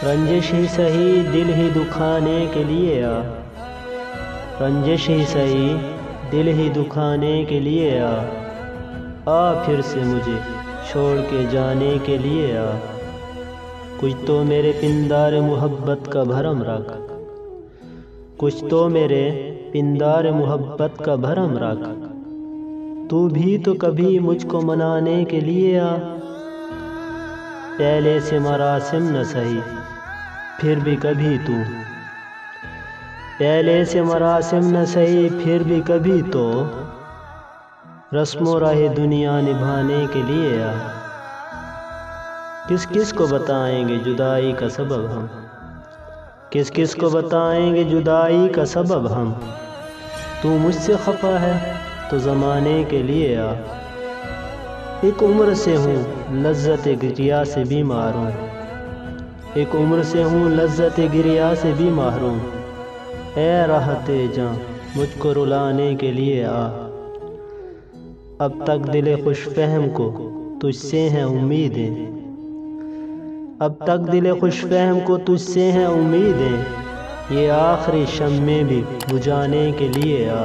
رنجش ہی سہی دل ہی دکھانے کے لیے آ، رنجش ہی سہی دل ہی دکھانے کے لیے آ پھر سے مجھے چھوڑ کے جانے کے لیے آ، کچھ تو میرے پندار محبت کا بھرم رکھ، کچھ تو میرے پندار محبت کا بھرم رکھ، تو بھی تو کبھی مجھ کو منانے کے لیے آ، پہلے سے مراسم نہ سہی پھر بھی کبھی تو، پہلے سے مراسم نہ سہی پھر بھی کبھی تو، رسم و راہ دنیا نبھانے کے لیے آ، کس کس کو بتائیں گے جدائی کا سبب ہم، کس کس کو بتائیں گے جدائی کا سبب ہم، تو مجھ سے خفا ہے تو زمانے کے لیے آ، ایک عمر سے ہوں لذت گریا سے بھی محروم، ایک عمر سے ہوں لذت گریا سے بھی محروم، اے راحت جاں مجھ کو رلانے کے لیے آ، اب تک دل خوش فہم کو تجھ سے ہیں امیدیں، اب تک دل خوش فہم کو تجھ سے ہیں امیدیں، یہ آخری شمع بھی بجھانے کے لیے آ۔